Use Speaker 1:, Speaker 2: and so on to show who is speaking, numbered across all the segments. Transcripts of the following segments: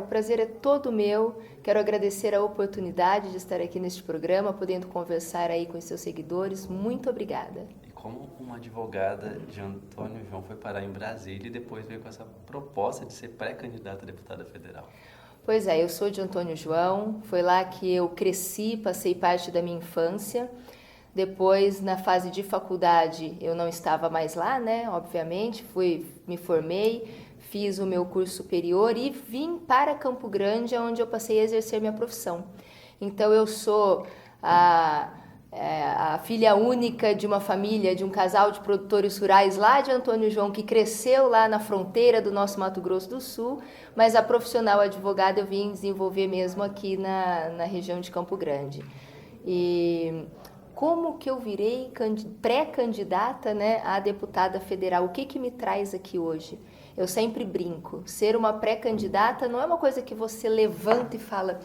Speaker 1: prazer é todo meu. Quero agradecer a oportunidade de estar aqui neste programa, podendo conversar aí com os seus seguidores. Muito obrigada.
Speaker 2: E como uma advogada de Antônio João foi parar em Brasília e depois veio com essa proposta de ser pré-candidata a deputada federal?
Speaker 1: Pois é, eu sou de Antônio João, foi lá que eu cresci, passei parte da minha infância. Depois, na fase de faculdade, eu não estava mais lá, né? Obviamente, me formei, fiz o meu curso superior e vim para Campo Grande, onde eu passei a exercer minha profissão. Então, eu sou a filha única de uma família, de um casal de produtores rurais lá de Antônio João, que cresceu lá na fronteira do nosso Mato Grosso do Sul, mas a profissional advogada eu vim desenvolver mesmo aqui na região de Campo Grande. E como que eu virei pré-candidata, né, a deputada federal? O que me traz aqui hoje? Eu sempre brinco, ser uma pré-candidata não é uma coisa que você levanta e fala: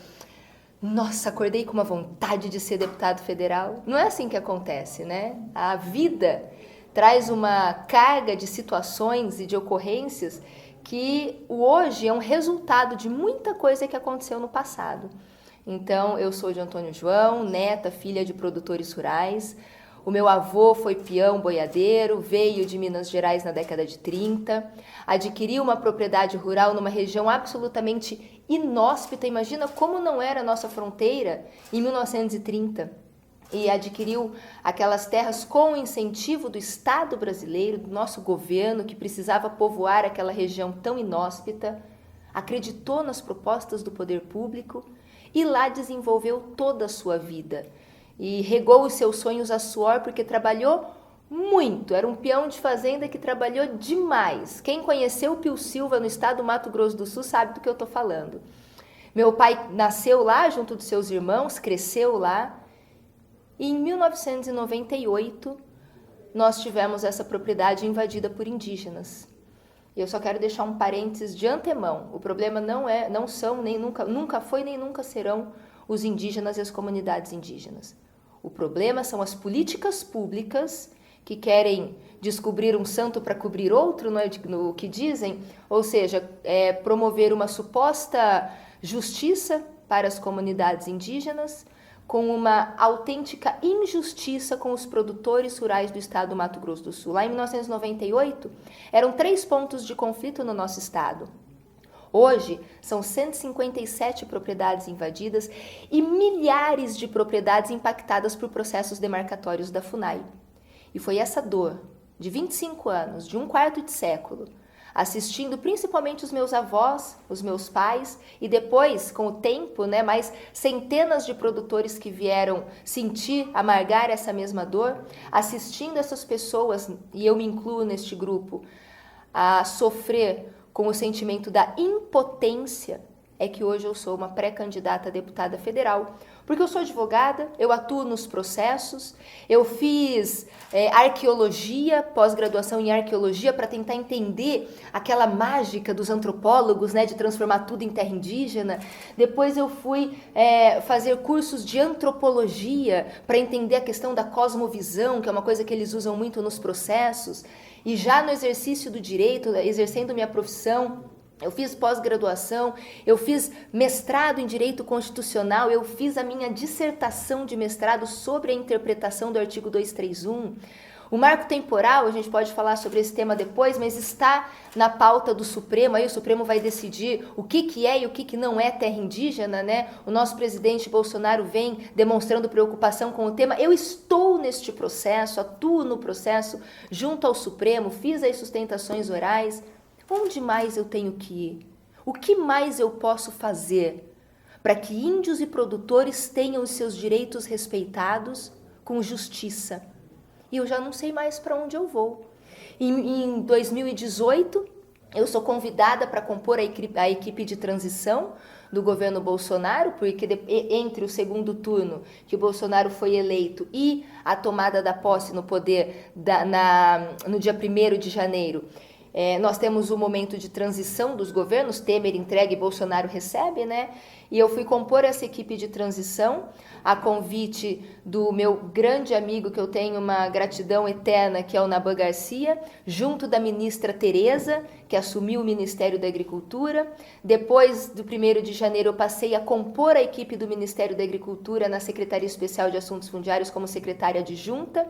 Speaker 1: nossa, acordei com uma vontade de ser deputado federal. Não é assim que acontece, né? A vida traz uma carga de situações e de ocorrências que o hoje é um resultado de muita coisa que aconteceu no passado. Então, eu sou de Antônio João, neta, filha de produtores rurais. O meu avô foi peão boiadeiro, veio de Minas Gerais na década de 30, adquiriu uma propriedade rural numa região absolutamente inóspita. Imagina como não era a nossa fronteira em 1930. E adquiriu aquelas terras com o incentivo do Estado brasileiro, do nosso governo, que precisava povoar aquela região tão inóspita. Acreditou nas propostas do poder público e lá desenvolveu toda a sua vida. E regou os seus sonhos a suor porque trabalhou muito. Era um peão de fazenda que trabalhou demais. Quem conheceu o Pio Silva no estado do Mato Grosso do Sul sabe do que eu estou falando. Meu pai nasceu lá junto dos seus irmãos, cresceu lá. E em 1998 nós tivemos essa propriedade invadida por indígenas. Eu só quero deixar um parênteses de antemão. O problema não são, nem nunca foi, nem nunca serão os indígenas e as comunidades indígenas. O problema são as políticas públicas que querem descobrir um santo para cobrir outro, não é no que dizem? Ou seja, promover uma suposta justiça para as comunidades indígenas com uma autêntica injustiça com os produtores rurais do estado do Mato Grosso do Sul. Lá em 1998, eram 3 pontos de conflito no nosso estado. Hoje, são 157 propriedades invadidas e milhares de propriedades impactadas por processos demarcatórios da FUNAI. E foi essa dor de 25 anos, de um quarto de século, assistindo principalmente os meus avós, os meus pais, e depois, com o tempo, né, mais centenas de produtores que vieram sentir, amargar essa mesma dor, assistindo essas pessoas, e eu me incluo neste grupo, a sofrer com o sentimento da impotência, é que hoje eu sou uma pré-candidata a deputada federal. Porque eu sou advogada, eu atuo nos processos, eu fiz arqueologia, pós-graduação em arqueologia, para tentar entender aquela mágica dos antropólogos, né, de transformar tudo em terra indígena. Depois eu fui fazer cursos de antropologia para entender a questão da cosmovisão, que é uma coisa que eles usam muito nos processos. E já no exercício do direito, exercendo minha profissão, eu fiz pós-graduação, eu fiz mestrado em Direito Constitucional, eu fiz a minha dissertação de mestrado sobre a interpretação do artigo 231. O marco temporal, a gente pode falar sobre esse tema depois, mas está na pauta do Supremo, aí o Supremo vai decidir o que é e o que não é terra indígena, né? O nosso presidente Bolsonaro vem demonstrando preocupação com o tema. Eu estou neste processo, atuo no processo junto ao Supremo, fiz as sustentações orais. Onde mais eu tenho que ir? O que mais eu posso fazer para que índios e produtores tenham os seus direitos respeitados com justiça? E eu já não sei mais para onde eu vou. Em 2018, eu sou convidada para compor a equipe de transição do governo Bolsonaro, porque entre o segundo turno, que o Bolsonaro foi eleito, e a tomada da posse no poder no dia 1º de janeiro, nós temos um momento de transição dos governos, Temer entrega e Bolsonaro recebe, né? E eu fui compor essa equipe de transição a convite do meu grande amigo, que eu tenho uma gratidão eterna, que é o Naban Garcia, junto da ministra Tereza, que assumiu o Ministério da Agricultura. Depois do 1º de janeiro, eu passei a compor a equipe do Ministério da Agricultura na Secretaria Especial de Assuntos Fundiários como secretária adjunta.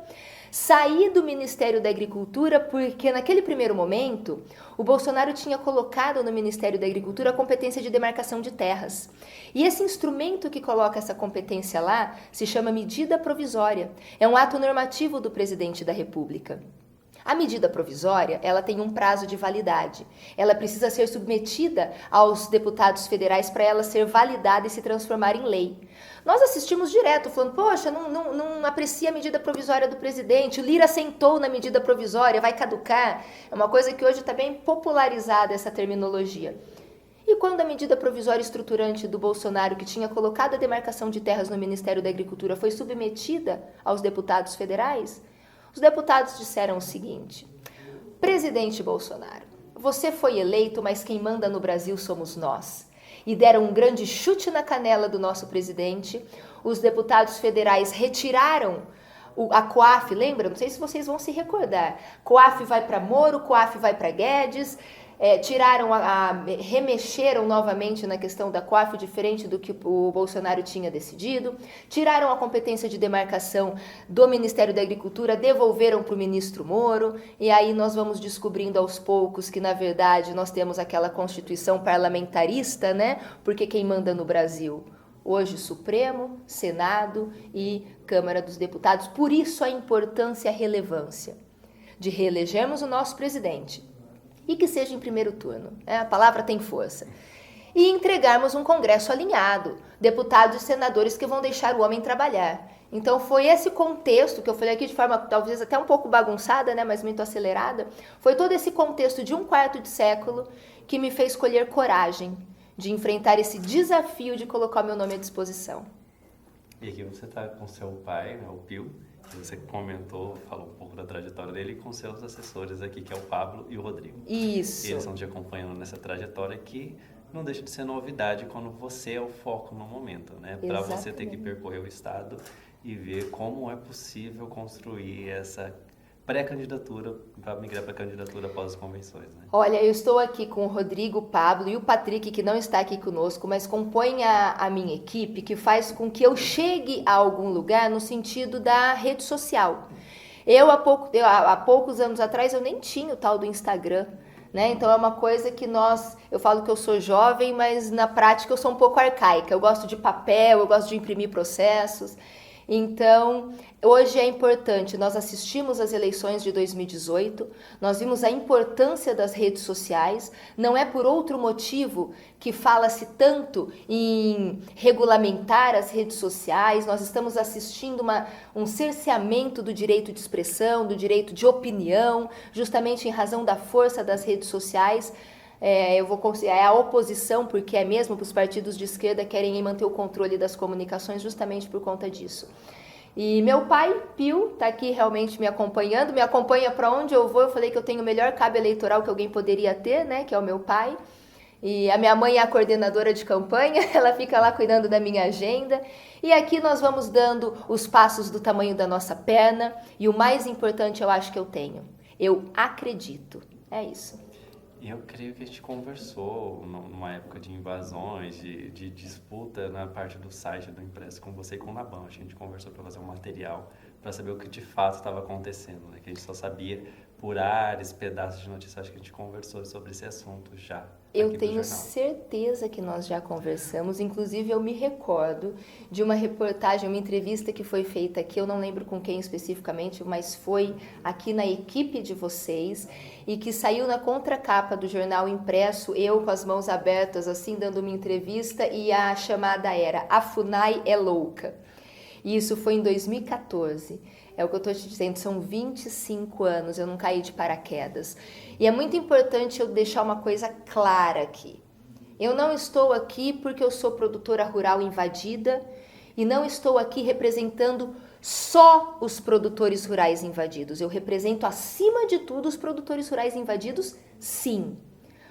Speaker 1: Saí do Ministério da Agricultura porque, naquele primeiro momento, o Bolsonaro tinha colocado no Ministério da Agricultura a competência de demarcação de terras. E esse instrumento que coloca essa competência lá se chama medida provisória. É um ato normativo do presidente da República. A medida provisória, ela tem um prazo de validade. Ela precisa ser submetida aos deputados federais para ela ser validada e se transformar em lei. Nós assistimos direto, falando, poxa, não aprecia a medida provisória do presidente, o Lira sentou na medida provisória, vai caducar. É uma coisa que hoje está bem popularizada essa terminologia. E quando a medida provisória estruturante do Bolsonaro, que tinha colocado a demarcação de terras no Ministério da Agricultura, foi submetida aos deputados federais, os deputados disseram o seguinte: presidente Bolsonaro, você foi eleito, mas quem manda no Brasil somos nós. E deram um grande chute na canela do nosso presidente. Os deputados federais retiraram a COAF, lembra? Não sei se vocês vão se recordar. COAF vai para Moro, COAF vai para Guedes. Remexeram novamente na questão da COAF, diferente do que o Bolsonaro tinha decidido, tiraram a competência de demarcação do Ministério da Agricultura, devolveram para o ministro Moro, e aí nós vamos descobrindo aos poucos que, na verdade, nós temos aquela Constituição parlamentarista, né? Porque quem manda no Brasil? Hoje, Supremo, Senado e Câmara dos Deputados. Por isso a importância e a relevância de reelegermos o nosso presidente, e que seja em primeiro turno, a palavra tem força, e entregarmos um Congresso alinhado, deputados e senadores que vão deixar o homem trabalhar. Então foi esse contexto que eu falei aqui de forma talvez até um pouco bagunçada, né, mas muito acelerada, foi todo esse contexto de um quarto de século que me fez colher coragem de enfrentar esse desafio de colocar o meu nome à disposição.
Speaker 2: E aqui você está com seu pai, né, o Pio, que você comentou, falou um pouco da trajetória dele, com seus assessores aqui, que é o Pablo e o Rodrigo.
Speaker 1: Isso.
Speaker 2: E eles estão te acompanhando nessa trajetória que não deixa de ser novidade quando você é o foco no momento, né? Para você ter que percorrer o estado e ver como é possível construir essa pré-candidatura para migrar para a candidatura após as convenções, né?
Speaker 1: Olha, eu estou aqui com o Rodrigo, o Pablo e o Patrick, que não está aqui conosco, mas compõe a minha equipe, que faz com que eu chegue a algum lugar no sentido da rede social. Há poucos anos atrás, eu nem tinha o tal do Instagram, né? Então é uma coisa que eu falo que eu sou jovem, mas na prática eu sou um pouco arcaica. Eu gosto de papel, eu gosto de imprimir processos. Então, hoje é importante, nós assistimos às eleições de 2018, nós vimos a importância das redes sociais, não é por outro motivo que fala-se tanto em regulamentar as redes sociais, nós estamos assistindo um cerceamento do direito de expressão, do direito de opinião, justamente em razão da força das redes sociais. Eu vou considerar a oposição, porque é mesmo que os partidos de esquerda querem manter o controle das comunicações justamente por conta disso. E meu pai, Pio, está aqui realmente me acompanha para onde eu vou. Eu falei que eu tenho o melhor cabo eleitoral que alguém poderia ter, né, que é o meu pai. E a minha mãe é a coordenadora de campanha, ela fica lá cuidando da minha agenda. E aqui nós vamos dando os passos do tamanho da nossa perna. E o mais importante eu acho que eu acredito. É isso.
Speaker 2: E eu creio que a gente conversou numa época de invasões, de disputa na parte do site do impresso com você e com o Naban. A gente conversou para fazer um material para saber o que de fato estava acontecendo, né? Que a gente só sabia por áreas, pedaços de notícia. Acho que a gente conversou sobre esse assunto já.
Speaker 1: Eu tenho certeza que nós já conversamos, inclusive eu me recordo de uma reportagem, uma entrevista que foi feita aqui, eu não lembro com quem especificamente, mas foi aqui na equipe de vocês e que saiu na contracapa do jornal impresso, eu com as mãos abertas assim, dando uma entrevista, e a chamada era "A FUNAI é louca". E isso foi em 2014. É o que eu estou te dizendo, são 25 anos, eu não caí de paraquedas. E é muito importante eu deixar uma coisa clara aqui. Eu não estou aqui porque eu sou produtora rural invadida e não estou aqui representando só os produtores rurais invadidos. Eu represento, acima de tudo, os produtores rurais invadidos, sim.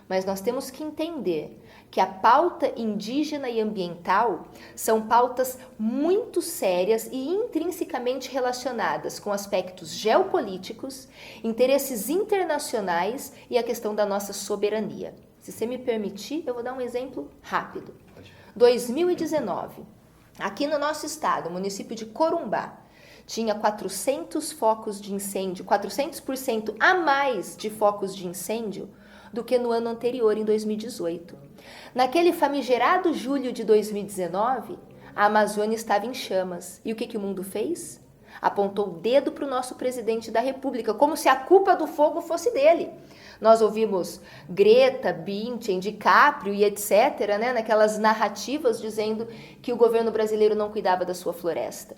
Speaker 1: Mas nós temos que entender que a pauta indígena e ambiental são pautas muito sérias e intrinsecamente relacionadas com aspectos geopolíticos, interesses internacionais e a questão da nossa soberania. Se você me permitir, eu vou dar um exemplo rápido. 2019, aqui no nosso estado, o município de Corumbá, tinha 400 focos de incêndio, 400% a mais de focos de incêndio do que no ano anterior, em 2018. Naquele famigerado julho de 2019, a Amazônia estava em chamas. E o que o mundo fez? Apontou o dedo para o nosso presidente da República, como se a culpa do fogo fosse dele. Nós ouvimos Greta, Bündchen, DiCaprio e etc., né, naquelas narrativas dizendo que o governo brasileiro não cuidava da sua floresta.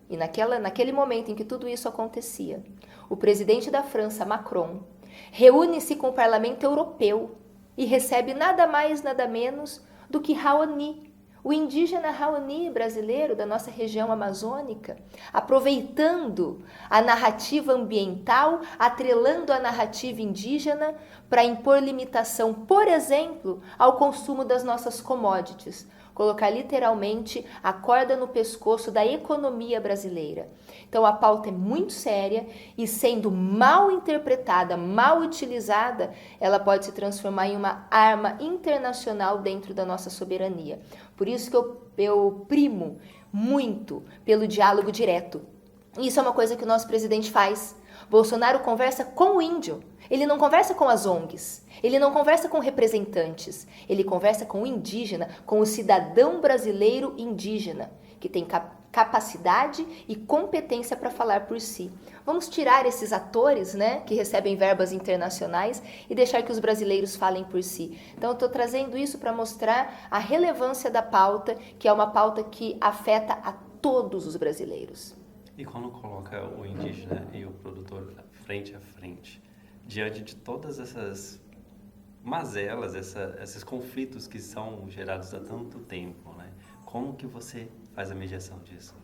Speaker 1: E naquele momento em que tudo isso acontecia, o presidente da França, Macron, reúne-se com o Parlamento Europeu e recebe nada mais, nada menos do que Raoni, o indígena Raoni brasileiro da nossa região amazônica, aproveitando a narrativa ambiental, atrelando a narrativa indígena para impor limitação, por exemplo, ao consumo das nossas commodities, colocar literalmente a corda no pescoço da economia brasileira. Então a pauta é muito séria e, sendo mal interpretada, mal utilizada, ela pode se transformar em uma arma internacional dentro da nossa soberania. Por isso que eu primo muito pelo diálogo direto. Isso é uma coisa que o nosso presidente faz. Bolsonaro conversa com o índio. Ele não conversa com as ONGs, ele não conversa com representantes, ele conversa com o indígena, com o cidadão brasileiro indígena, que tem capacidade e competência para falar por si. Vamos tirar esses atores, né, que recebem verbas internacionais e deixar que os brasileiros falem por si. Então eu estou trazendo isso para mostrar a relevância da pauta, que é uma pauta que afeta a todos os brasileiros.
Speaker 2: E quando coloca o indígena e o produtor frente a frente, diante de todas essas mazelas, esses conflitos que são gerados há tanto tempo, né? Como que você faz a mediação disso?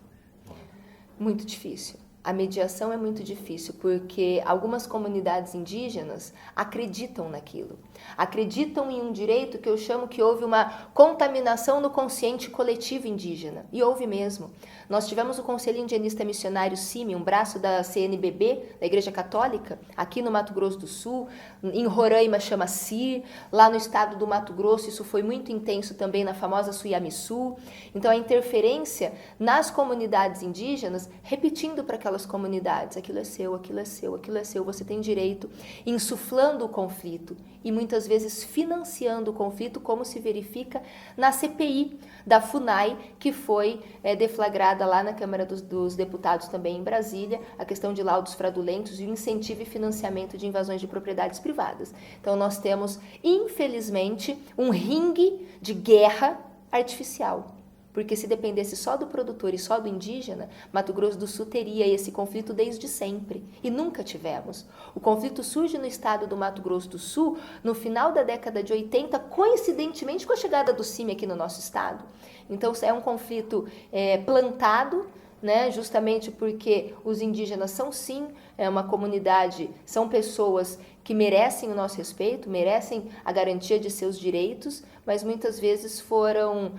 Speaker 1: Muito difícil. A mediação é muito difícil porque algumas comunidades indígenas acreditam naquilo. Acreditam em um direito que eu chamo que houve uma contaminação no consciente coletivo indígena. E houve mesmo. Nós tivemos o Conselho Indianista Missionário CIMI, um braço da CNBB, da Igreja Católica, aqui no Mato Grosso do Sul, em Roraima chama CIR, lá no estado do Mato Grosso isso foi muito intenso também na famosa Suiamiçu. Então a interferência nas comunidades indígenas, repetindo para aquelas comunidades, aquilo é seu, aquilo é seu, aquilo é seu, você tem direito, insuflando o conflito e muitas vezes financiando o conflito, como se verifica na CPI da FUNAI, que foi deflagrada lá na Câmara dos Deputados também em Brasília, a questão de laudos fraudulentos e o incentivo e financiamento de invasões de propriedades privadas. Então nós temos, infelizmente, um ringue de guerra artificial. Porque se dependesse só do produtor e só do indígena, Mato Grosso do Sul teria esse conflito desde sempre. E nunca tivemos. O conflito surge no estado do Mato Grosso do Sul no final da década de 80, coincidentemente com a chegada do CIMI aqui no nosso estado. Então é um conflito plantado, né, justamente porque os indígenas são sim uma comunidade, são pessoas que merecem o nosso respeito, merecem a garantia de seus direitos, mas muitas vezes foram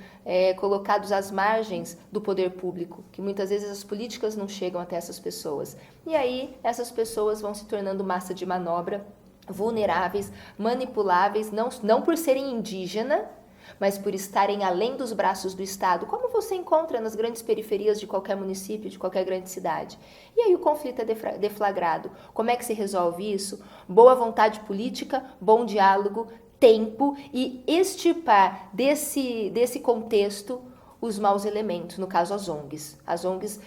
Speaker 1: colocados às margens do poder público, que muitas vezes as políticas não chegam até essas pessoas. E aí essas pessoas vão se tornando massa de manobra, vulneráveis, manipuláveis, não por serem indígena, mas por estarem além dos braços do Estado, como você encontra nas grandes periferias de qualquer município, de qualquer grande cidade. E aí o conflito é deflagrado. Como é que se resolve isso? Boa vontade política, bom diálogo, tempo e extirpar desse contexto os maus elementos, no caso as ONGs. As ONGs,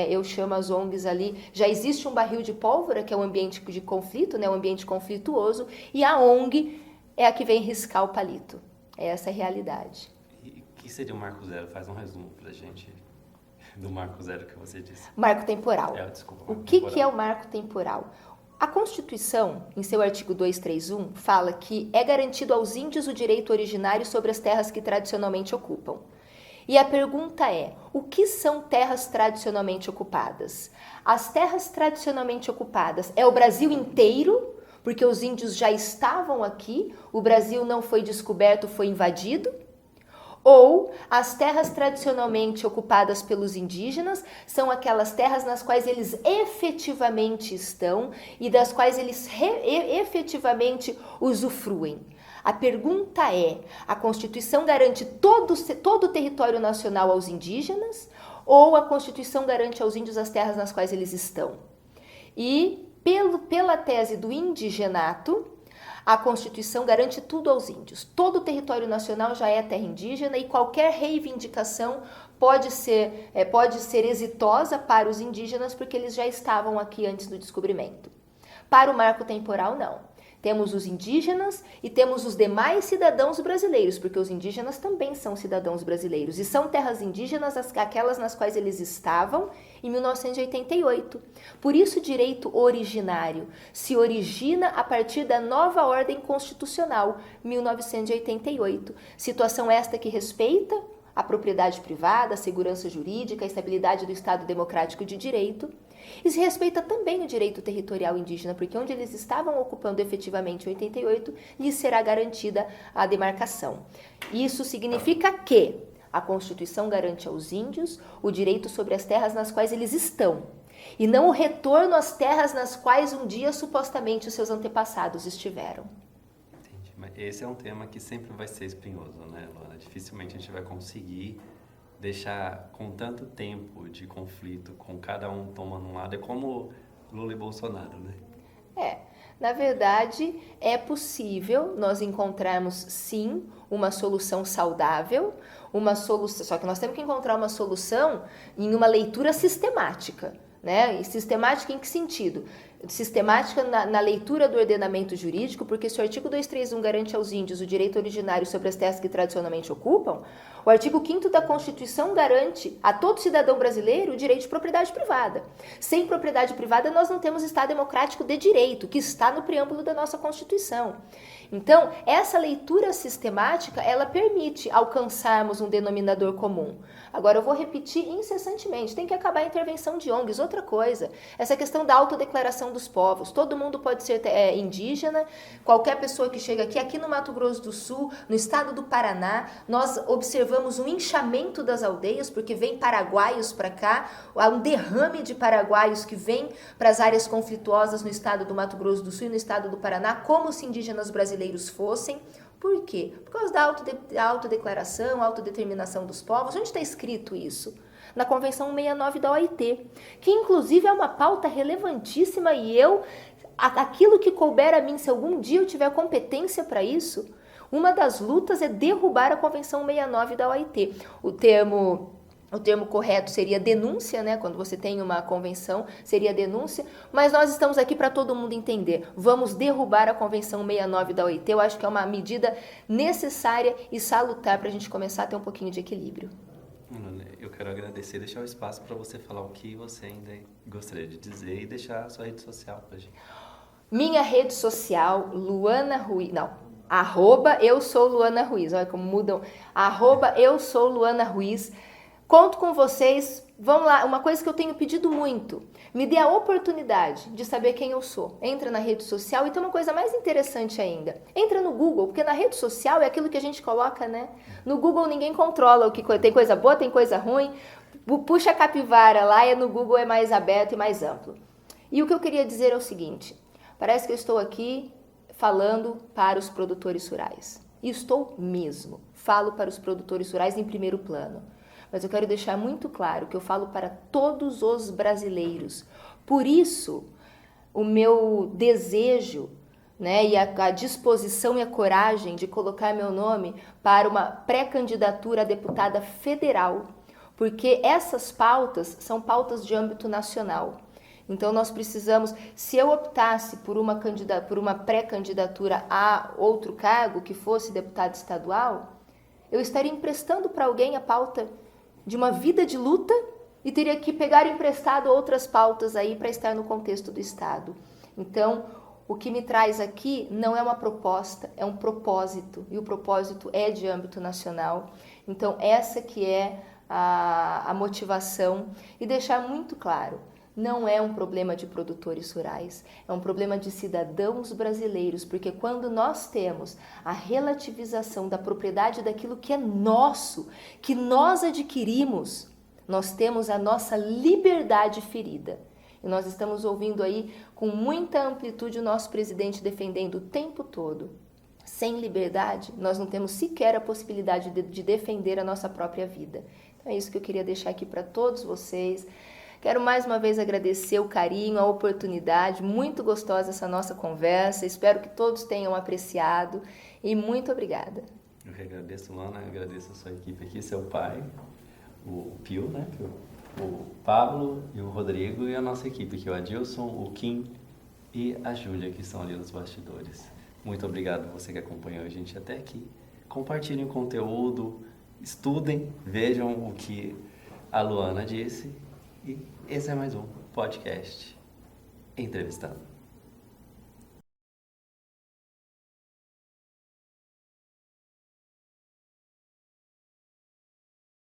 Speaker 1: eu chamo as ONGs ali, já existe um barril de pólvora, que é um ambiente de conflito, né, um ambiente conflituoso, e a ONG é a que vem riscar o palito. Essa é a realidade.
Speaker 2: E o que seria o Marco Zero? Faz um resumo pra gente do Marco Zero que você disse.
Speaker 1: Marco temporal.
Speaker 2: Desculpa.
Speaker 1: O que é o marco temporal? A Constituição, em seu artigo 231, fala que é garantido aos índios o direito originário sobre as terras que tradicionalmente ocupam. E a pergunta é, o que são terras tradicionalmente ocupadas? As terras tradicionalmente ocupadas é o Brasil inteiro, porque os índios já estavam aqui, o Brasil não foi descoberto, foi invadido? Ou as terras tradicionalmente ocupadas pelos indígenas são aquelas terras nas quais eles efetivamente estão e das quais eles efetivamente usufruem? A pergunta é: a Constituição garante todo o território nacional aos indígenas ou a Constituição garante aos índios as terras nas quais eles estão? E pela tese do indigenato, a Constituição garante tudo aos índios. Todo o território nacional já é terra indígena e qualquer reivindicação pode ser exitosa para os indígenas porque eles já estavam aqui antes do descobrimento. Para o marco temporal, não. Temos os indígenas e temos os demais cidadãos brasileiros, porque os indígenas também são cidadãos brasileiros. E são terras indígenas aquelas nas quais eles estavam em 1988. Por isso o direito originário se origina a partir da nova ordem constitucional, 1988. Situação esta que respeita a propriedade privada, a segurança jurídica, a estabilidade do Estado democrático de direito. E se respeita também o direito territorial indígena, porque onde eles estavam ocupando efetivamente em 88, lhes será garantida a demarcação. Isso significa que a Constituição garante aos índios o direito sobre as terras nas quais eles estão, e não o retorno às terras nas quais um dia supostamente os seus antepassados estiveram.
Speaker 2: Entendi. Mas esse é um tema que sempre vai ser espinhoso, né, Luana? Dificilmente a gente vai conseguir deixar com tanto tempo de conflito, com cada um tomando um lado, é como Lula e Bolsonaro, né?
Speaker 1: Na verdade, é possível nós encontrarmos, sim, uma solução saudável, só que nós temos que encontrar uma solução em uma leitura sistemática, né? E sistemática em que sentido? Sistemática na leitura do ordenamento jurídico, porque se o artigo 231 garante aos índios o direito originário sobre as terras que tradicionalmente ocupam, o artigo 5º da Constituição garante a todo cidadão brasileiro o direito de propriedade privada. Sem propriedade privada, nós não temos Estado democrático de direito, que está no preâmbulo da nossa Constituição. Então, essa leitura sistemática, ela permite alcançarmos um denominador comum. Agora, eu vou repetir incessantemente, tem que acabar a intervenção de ONGs. Outra coisa, essa questão da autodeclaração dos povos. Todo mundo pode ser indígena, qualquer pessoa que chega aqui no Mato Grosso do Sul, no estado do Paraná, nós observamos um inchamento das aldeias, porque vem paraguaios para cá, há um derrame de paraguaios que vem para as áreas conflituosas no estado do Mato Grosso do Sul e no estado do Paraná, como se indígenas brasileiros fossem. Por quê? Por causa da autodeclaração, autodeterminação dos povos. Onde está escrito isso? Na Convenção 169 da OIT, que inclusive é uma pauta relevantíssima e aquilo que couber a mim, se algum dia eu tiver competência para isso, uma das lutas é derrubar a Convenção 169 da OIT. O termo correto seria denúncia, né? Quando você tem uma convenção, seria denúncia, mas nós estamos aqui para todo mundo entender. Vamos derrubar a Convenção 169 da OIT. Eu acho que é uma medida necessária e salutar para a gente começar a ter um pouquinho de equilíbrio.
Speaker 2: Eu quero agradecer e deixar o espaço para você falar o que você ainda gostaria de dizer e deixar a sua rede social para a gente.
Speaker 1: Minha rede social, Luana Ruiz, @eu sou Luana Ruiz, olha como mudam, @eu sou Luana Ruiz. Conto com vocês, vamos lá, uma coisa que eu tenho pedido muito, me dê a oportunidade de saber quem eu sou. Entra na rede social e tem uma coisa mais interessante ainda, entra no Google, porque na rede social é aquilo que a gente coloca, né? No Google ninguém controla o que tem coisa boa, tem coisa ruim, puxa a capivara lá, no Google é mais aberto e mais amplo. E o que eu queria dizer é o seguinte, parece que eu estou aqui falando para os produtores rurais, e estou mesmo, falo para os produtores rurais em primeiro plano. Mas eu quero deixar muito claro que eu falo para todos os brasileiros. Por isso, o meu desejo, né, e a disposição e a coragem de colocar meu nome para uma pré-candidatura a deputada federal, porque essas pautas são pautas de âmbito nacional. Então nós precisamos, se eu optasse por uma pré-candidatura a outro cargo, que fosse deputado estadual, eu estaria emprestando para alguém a pauta de uma vida de luta e teria que pegar emprestado outras pautas aí para estar no contexto do Estado. Então, o que me traz aqui não é uma proposta, é um propósito, e o propósito é de âmbito nacional. Então, essa que é a motivação, e deixar muito claro, não é um problema de produtores rurais, é um problema de cidadãos brasileiros, porque quando nós temos a relativização da propriedade daquilo que é nosso, que nós adquirimos, nós temos a nossa liberdade ferida. E nós estamos ouvindo aí com muita amplitude o nosso presidente defendendo o tempo todo. Sem liberdade, nós não temos sequer a possibilidade de defender a nossa própria vida. Então é isso que eu queria deixar aqui para todos vocês. Quero mais uma vez agradecer o carinho, a oportunidade, muito gostosa essa nossa conversa. Espero que todos tenham apreciado e muito obrigada.
Speaker 2: Eu que agradeço, Luana, agradeço a sua equipe aqui, seu pai, o Pio, né? O Pablo e o Rodrigo e a nossa equipe aqui, o Adilson, o Kim e a Júlia, que estão ali nos bastidores. Muito obrigado a você que acompanhou a gente até aqui. Compartilhem o conteúdo, estudem, vejam o que a Luana disse. E esse é mais um podcast Entrevistando.